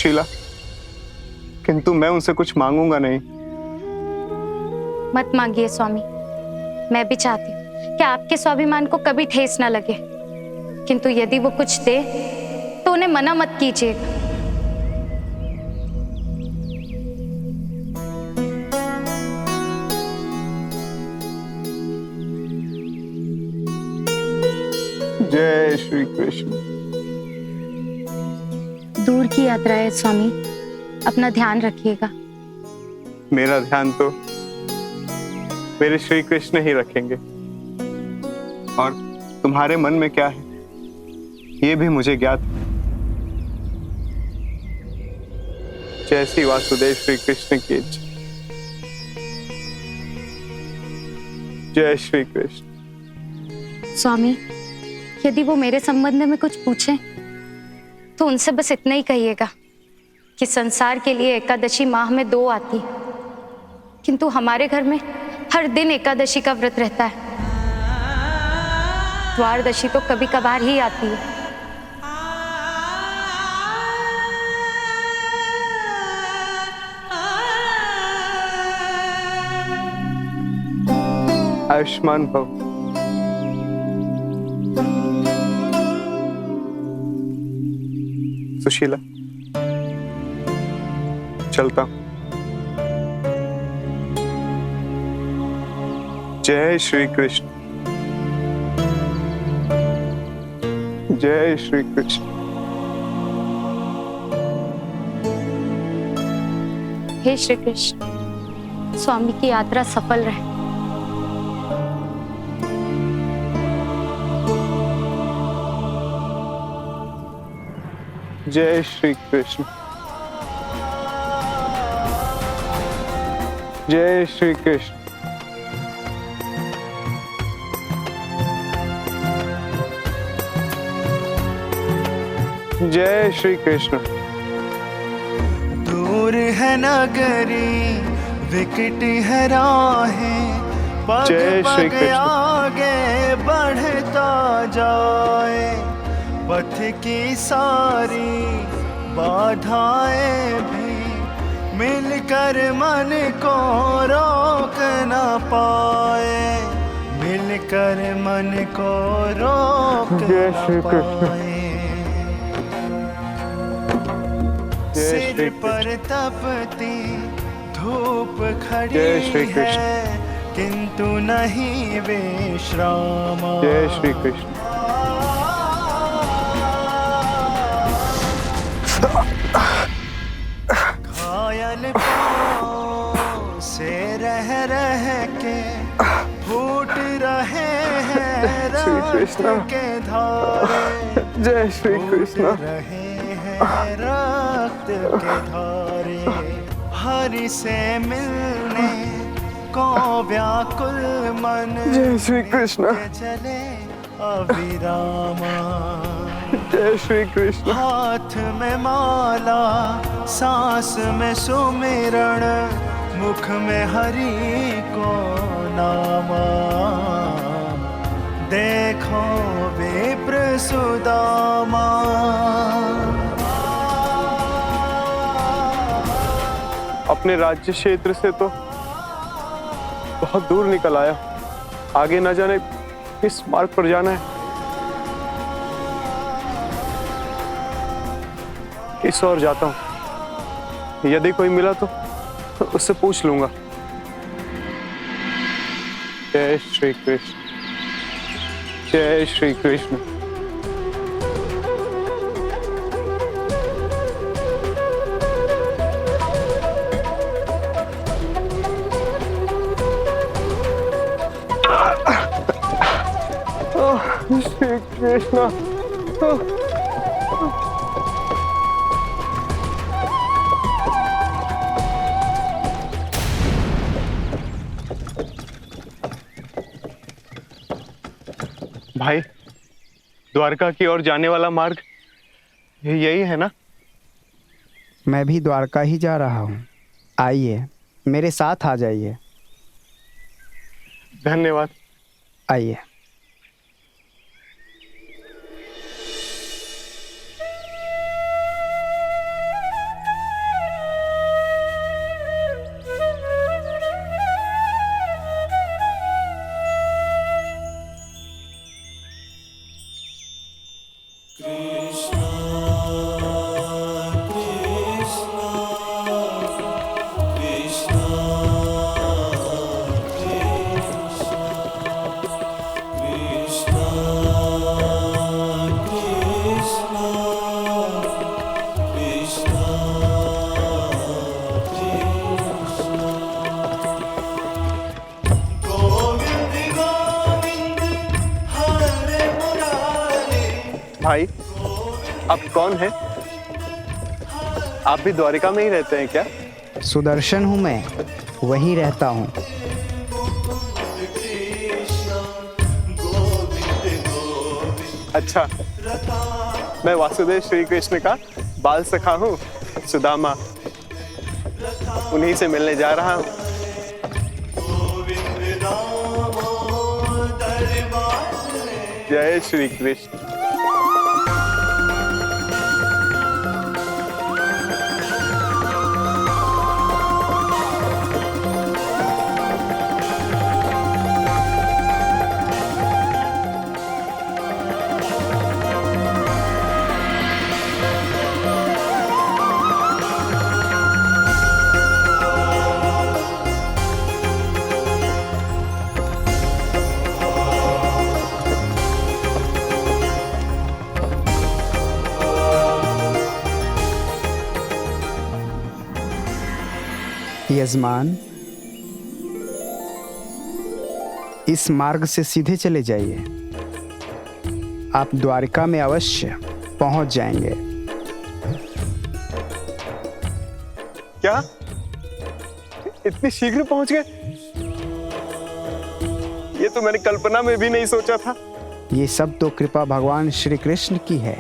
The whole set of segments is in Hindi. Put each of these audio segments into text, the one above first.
सुशीला, किंतु मैं उनसे कुछ मांगूंगा नहीं। मत मांगिए स्वामी, मैं भी चाहती हूँ कि आपके स्वाभिमान को कभी ठेस ना लगे, किंतु यदि वो कुछ दे तो उन्हें मना मत कीजिएगा। जय श्री कृष्ण। दूर की यात्रा है स्वामी, अपना ध्यान रखिएगा। मेरा ध्यान तो मेरे श्री कृष्ण ही रखेंगे, और तुम्हारे मन में क्या है ये भी मुझे ज्ञात है। जैसी वासुदेव श्री कृष्ण की इच्छा। जय श्री कृष्ण। स्वामी, यदि वो मेरे संबंध में कुछ पूछें तो उनसे बस इतना ही कहिएगा कि संसार के लिए एकादशी माह में 2 आती है, किंतु हमारे घर में हर दिन एकादशी का व्रत रहता है। द्वादशी तो कभी कभार ही आती है। आयुष्मान भव। सुशीला, चलता हूं। जय श्री कृष्ण। जय श्री कृष्ण। हे श्री कृष्ण, स्वामी की यात्रा सफल रहे। जय श्री कृष्ण। जय श्री कृष्ण। जय श्री कृष्ण। दूर है नगरी, विकट है राहें, पग जय श्री पग कृष्ण। आगे बढ़ता जाए। पथ की सारी बाधाएं भी मिलकर मन को रोक न पाए, मिलकर मन को रोक जय न श्री कृष्ण। पाए। जय सिर श्री पर कृष्ण। तपती धूप खड़ी जय श्री कृष्ण। है, किंतु नहीं विश्राम। जय श्री कृष्ण। घायल पाँव से रह के फूट रहे हैं श्री रक्त कृष्ण। के धारे, जय श्री कृष्ण। फूट रहे हैं रक्त के धारे। हरि से मिलने को व्याकुल मन जय श्री कृष्ण। के चले अविरामा। जय श्री कृष्ण। हाथ में माला, सांस में सुमिरण, मुख में हरि को नामा। देखो विप्र सुदामा। अपने राज्य क्षेत्र से तो बहुत दूर निकल आया, आगे न जाने किस मार्ग पर जाना है। इस ओर जाता हूं, यदि कोई मिला तो उससे पूछ लूंगा। जय श्री कृष्ण। जय श्री कृष्ण। श्री कृष्ण। भाई, द्वारका की ओर जाने वाला मार्ग यही है ना? मैं भी द्वारका ही जा रहा हूँ। आइए, मेरे साथ आ जाइए। धन्यवाद। आइए। भाई, आप कौन हैं? आप भी द्वारिका में ही रहते हैं क्या? सुदर्शन हूँ मैं, वहीं रहता हूँ। अच्छा, मैं वासुदेव श्री कृष्ण का बाल सखा हूँ, सुदामा। उन्हीं से मिलने जा रहा हूँ। जय श्री कृष्ण। यजमान, इस मार्ग से सीधे चले जाइए। आप द्वारिका में अवश्य पहुंच जाएंगे। क्या? इतनी शीघ्र पहुंच गए? ये तो मैंने कल्पना में भी नहीं सोचा था। ये सब तो कृपा भगवान श्री कृष्ण की है।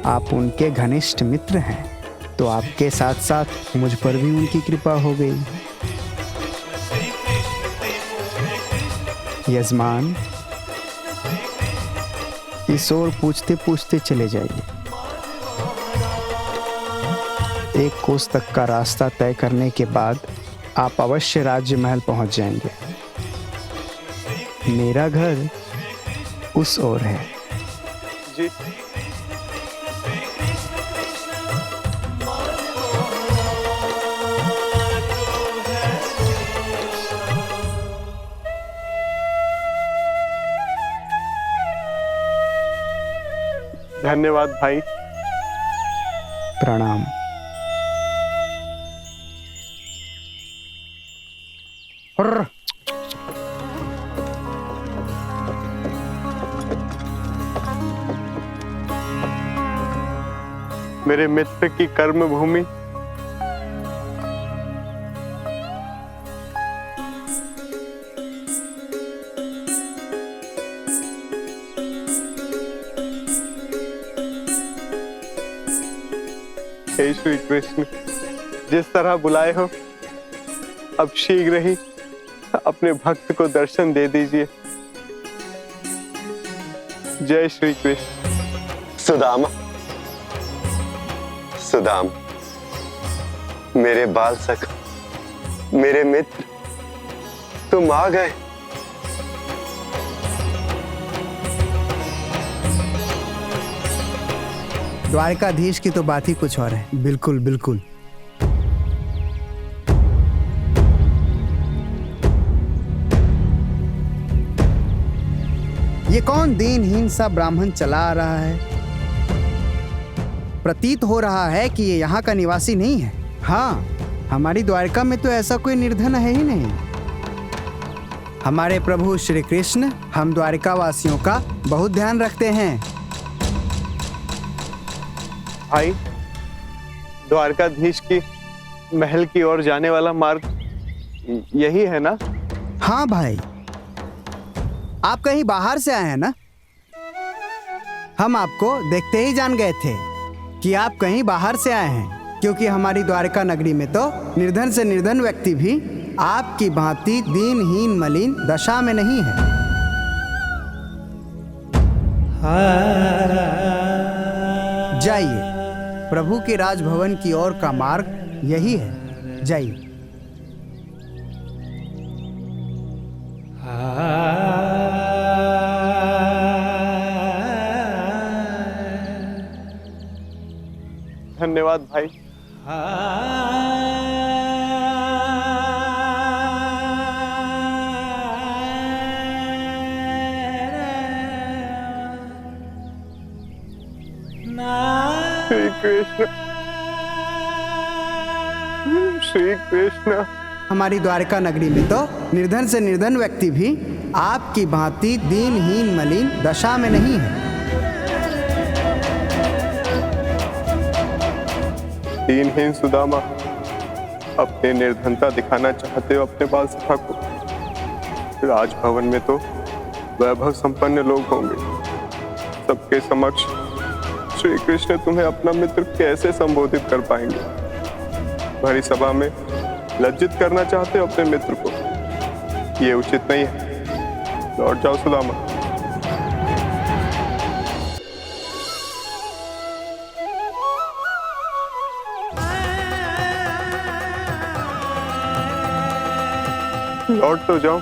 आप उनके घनिष्ठ मित्र हैं, तो आपके साथ साथ मुझ पर भी उनकी कृपा हो गई। यजमान, इस ओर पूछते पूछते चले जाइए। एक कोस तक का रास्ता तय करने के बाद आप अवश्य राज्य महल पहुंच जाएंगे। मेरा घर उस ओर है। जी। धन्यवाद भाई। प्रणाम। मेरे मित्र की कर्म भूमि, हे श्री कृष्ण, जिस तरह बुलाए हो, अब शीघ्र ही अपने भक्त को दर्शन दे दीजिए। जय श्री कृष्ण। सुदामा, सुदाम, मेरे बाल सख, मेरे मित्र, तुम आ गए। द्वारकाधीश की तो बात ही कुछ और है। बिल्कुल बिल्कुल। ये कौन दीनहीन सा ब्राह्मण चला आ रहा है? प्रतीत हो रहा है कि ये यहाँ का निवासी नहीं है। हाँ, हमारी द्वारका में तो ऐसा कोई निर्धन है ही नहीं। हमारे प्रभु श्री कृष्ण हम द्वारका वासियों का बहुत ध्यान रखते हैं। भाई, द्वारकाधीश की महल की ओर जाने वाला मार्ग यही है ना? हाँ भाई, आप कहीं बाहर से आए हैं ना? हम आपको देखते ही जान गए थे कि आप कहीं बाहर से आए हैं, क्योंकि हमारी द्वारका नगरी में तो निर्धन से निर्धन व्यक्ति भी आपकी भांति दीनहीन मलिन दशा में नहीं है। जाइए, प्रभु के राजभवन की ओर का मार्ग यही है। जाइए। धन्यवाद भाई। श्री कृष्ण, श्री कृष्ण। हमारी द्वारका नगरी में तो निर्धन से निर्धन व्यक्ति भी आपकी भांति दीनहीन मलिन दशा में नहीं है। दीनहीन सुदामा अपने निर्धनता दिखाना चाहते हो अपने बाल सखा को। राजभवन में तो वैभव संपन्न लोग होंगे, सबके समक्ष श्री कृष्ण तुम्हें अपना मित्र कैसे संबोधित कर पाएंगे? भरी सभा में लज्जित करना चाहते हो अपने मित्र को, ये उचित नहीं है। लौट जाओ सुदामा। लौट तो जाओ,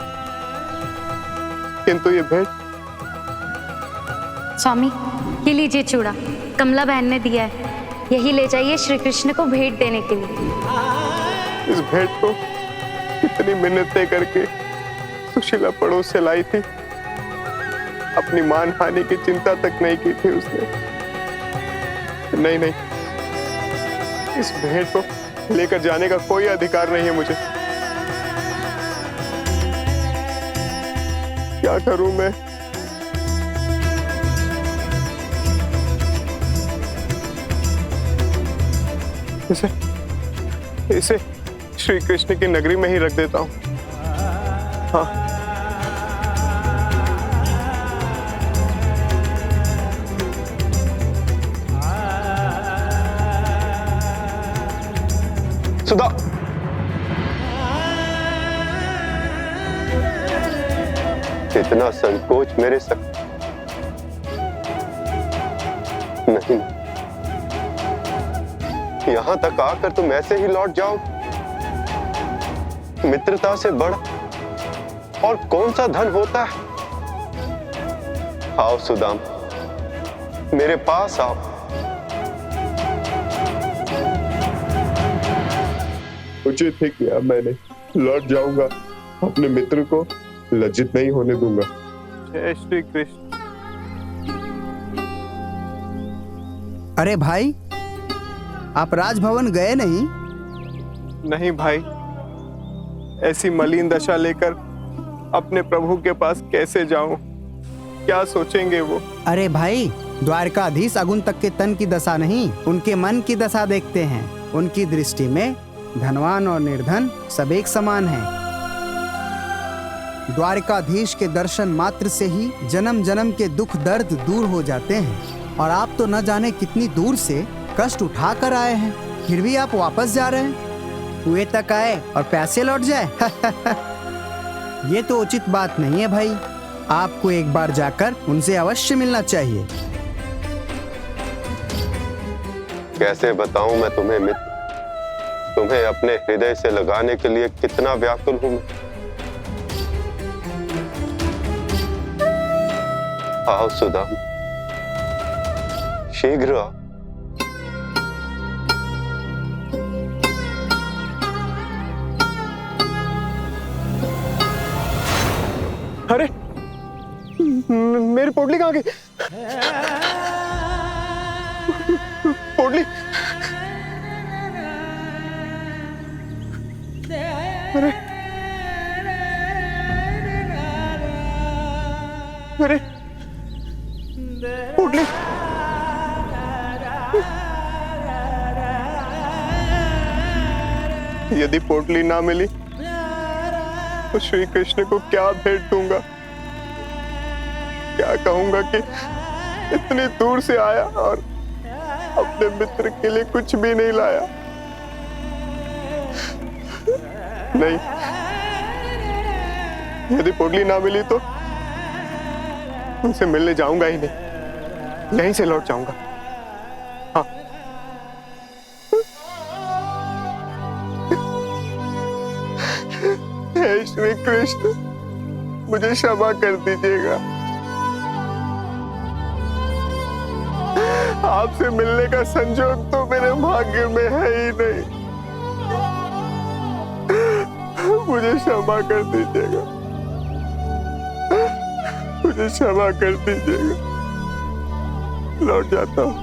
किंतु ये भेंट। स्वामी, ये लीजिए चूड़ा, कमला बहन ने दिया है, यही ले जाइए श्री कृष्ण को भेंट देने के लिए। इस भेंट को कितनी मिन्नतें करके सुशीला पड़ोस से लाई थी, अपनी मान हानि की चिंता तक नहीं की थी उसने। नहीं, इस भेंट को लेकर जाने का कोई अधिकार नहीं है मुझे। क्या करूं मैं? इसे श्री कृष्ण की नगरी में ही रख देता हूं। हाँ, सुधा, इतना संकोच मेरे सक नहीं। यहां तक आकर तुम ऐसे ही लौट जाओ? मित्रता से बड़ा और कौन सा धन होता है? आओ सुदाम, मेरे पास आओ। उचित ही किया मैंने, लौट जाऊंगा, अपने मित्र को लज्जित नहीं होने दूंगा। जय श्री कृष्ण। अरे भाई, आप राजभवन गए नहीं? नहीं भाई, ऐसी मलिन दशा लेकर अपने प्रभु के पास कैसे जाऊं? क्या सोचेंगे वो? अरे भाई, द्वारकाधीश अगुन तक के तन की दशा नहीं, उनके मन की दशा देखते हैं। उनकी दृष्टि में धनवान और निर्धन सब एक समान हैं। द्वारकाधीश के दर्शन मात्र से ही जन्म जन्म के दुख दर्द दूर हो जाते हैं। और आप तो न जाने कितनी दूर से कष्ट उठा कर आए हैं, फिर भी आप वापस जा रहे हैं। कुएं तक आए और पैसे लौट जाए। ये तो उचित बात नहीं है भाई। आपको एक बार जाकर उनसे अवश्य मिलना चाहिए। कैसे बताऊं मैं तुम्हें मित्र, तुम्हें अपने हृदय से लगाने के लिए कितना व्याकुल हूं मैं। आओ सुदाम, शीघ्र आओ। अरे, मेरी पोटली कहाँ गई? पोटली? अरे, अरे, पोटली? यदि पोटली ना मिली तो श्री कृष्ण को क्या भेंट दूंगा? क्या कहूंगा कि इतनी दूर से आया और अपने मित्र के लिए कुछ भी नहीं लाया? नहीं, यदि पोटली ना मिली तो उनसे मिलने जाऊंगा ही नहीं, यहीं से लौट जाऊंगा। हाँ, हे श्री कृष्ण, मुझे क्षमा कर दीजिएगा। आपसे मिलने का संजोग तो मेरे भाग्य में है ही नहीं। मुझे क्षमा कर दीजिएगा, मुझे क्षमा कर दीजिएगा। लौट जाता हूँ।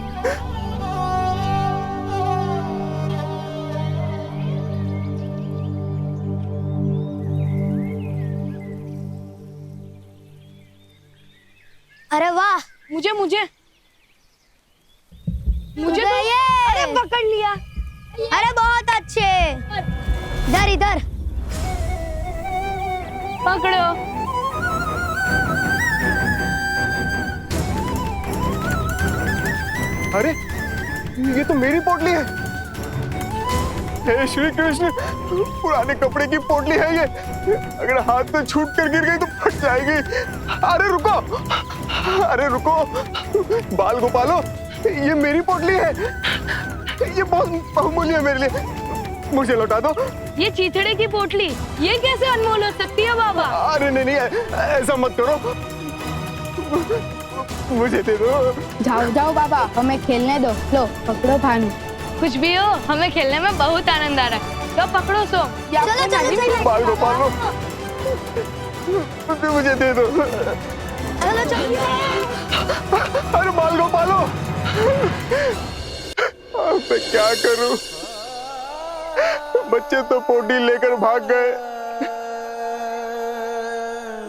अरे वाह, मुझे मुझे मुझे तो, अरे पकड़ लिया। अरे बहुत अच्छे। इधर इधर पकड़ो। अरे ये तो मेरी पोटली है। हे श्री कृष्ण, पुराने कपड़े की पोटली है ये। अगर हाथ से छूट कर गिर गई तो फट जाएगी। अरे रुको, अरे रुको, बाल गोपालो, ये मेरी पोटली है। ये बहुत बहुमूल्य है मेरे लिए, मुझे लौटा दो। ये चीथड़े की पोटली, ये कैसे अनमोल हो सकती है बाबा? अरे नहीं नहीं, ऐसा मत करो, मुझे दे दो। जाओ जाओ बाबा, हमें खेलने दो। लो पकड़ो भानु। कुछ भी हो, हमें खेलने में बहुत आनंद आ रहा है। तो पकड़ो सो। चलो चलो बाल गोपालो, मुझे दे दो। चलो चलो। अरे बाल गोपालो, अब मैं क्या करूं? बच्चे तो पोटली लेकर भाग गए,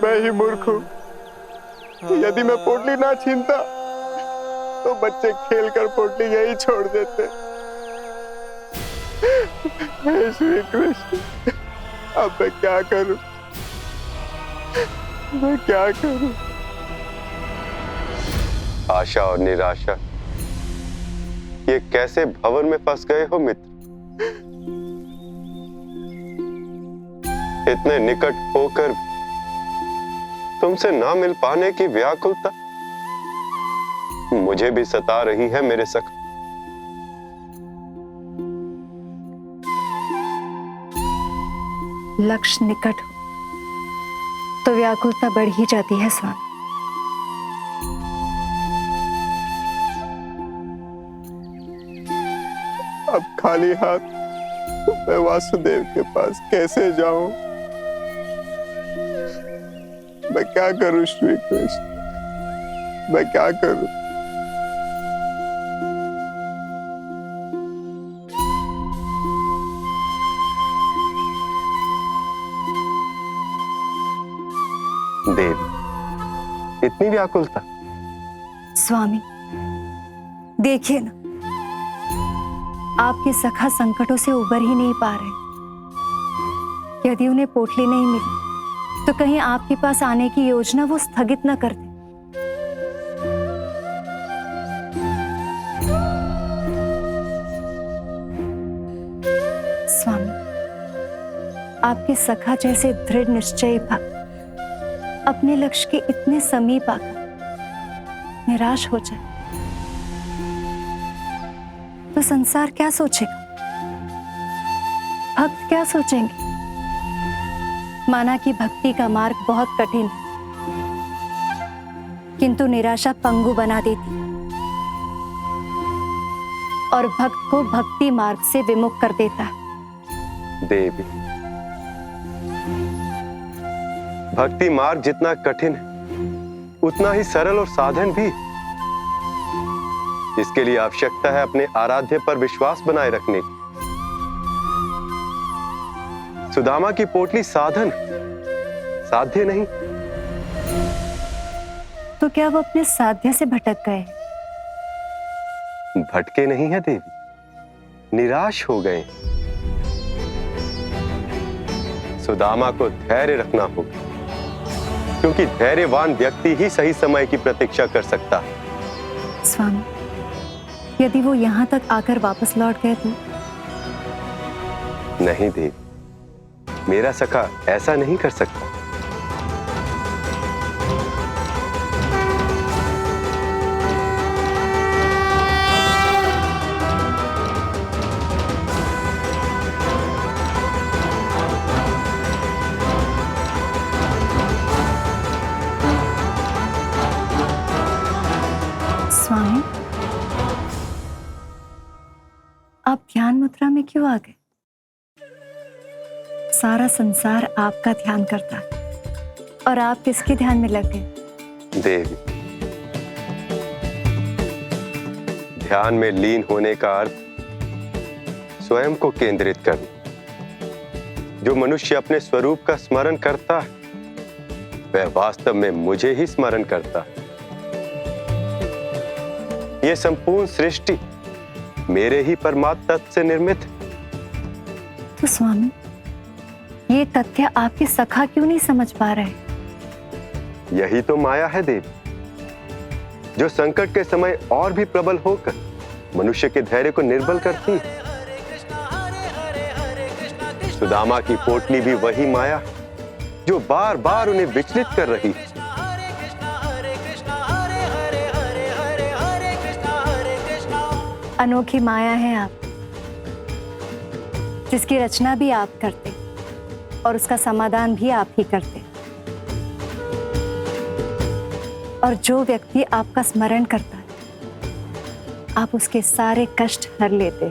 मैं ही मूर्ख हूं। यदि मैं पोटली ना छीनता तो बच्चे खेलकर पोटली यही छोड़ देते। हे श्री कृष्ण, अब मैं क्या करूं? मैं क्या करूं? आशा और निराशा, ये कैसे भंवर में फंस गए हो मित्र? इतने निकट होकर तुमसे ना मिल पाने की व्याकुलता मुझे भी सता रही है मेरे सखा। लक्ष्य निकट हो तो व्याकुलता बढ़ ही जाती है स्वामी। अब खाली हाथ मैं वासुदेव के पास कैसे जाऊं? मैं क्या करूं श्री कृष्ण, मैं क्या करूं? देव, इतनी व्याकुलता? स्वामी देखिए ना, आपके सखा संकटों से उबर ही नहीं पा रहे। यदि उन्हें पोटली नहीं मिली तो कहीं आपके पास आने की योजना वो स्थगित न कर दे। स्वामी, आपके सखा जैसे दृढ़ निश्चयी भक्त अपने लक्ष्य के इतने समीप आकर निराश हो जाए तो संसार क्या सोचेगा? भक्त क्या सोचेंगे? माना कि भक्ति का मार्ग बहुत कठिन है, किंतु निराशा पंगु बना देती और भक्त को भक्ति मार्ग से विमुख कर देता है। देवी, भक्ति मार्ग जितना कठिन है उतना ही सरल और साधन भी। इसके लिए आवश्यकता है अपने आराध्य पर विश्वास बनाए रखने की। सुदामा की पोटली साधन, साध्य नहीं। तो क्या वो अपने साध्य से भटक गए? भटके नहीं है देवी, निराश हो गए। सुदामा को धैर्य रखना होगा, क्योंकि धैर्यवान व्यक्ति ही सही समय की प्रतीक्षा कर सकता है। स्वामी, यदि वो यहां तक आकर वापस लौट गए तो? नहीं देवी, मेरा सखा ऐसा नहीं कर सकता। स्वामी, आप ध्यान मुद्रा में क्यों आ गए? सारा संसार आपका ध्यान करता है और आप किसके ध्यान में लग गए? देवी, ध्यान में लीन होने का अर्थ स्वयं को केंद्रित करना। जो मनुष्य अपने स्वरूप का स्मरण करता है वह वास्तव में मुझे ही स्मरण करता है। यह संपूर्ण सृष्टि मेरे ही परमात्म तत्व से निर्मित है। तो स्वामी, ये तथ्य आपके सखा क्यों नहीं समझ पा रहे? यही तो माया है देवी, जो संकट के समय और भी प्रबल होकर मनुष्य के धैर्य को निर्बल करती है। सुदामा की पोटली भी वही माया है, जो बार बार उन्हें विचलित कर रही है। अनोखी माया है आप, जिसकी रचना भी आप करते और उसका समाधान भी आप ही करते। और जो व्यक्ति आपका स्मरण करता है, आप उसके सारे कष्ट हर लेते।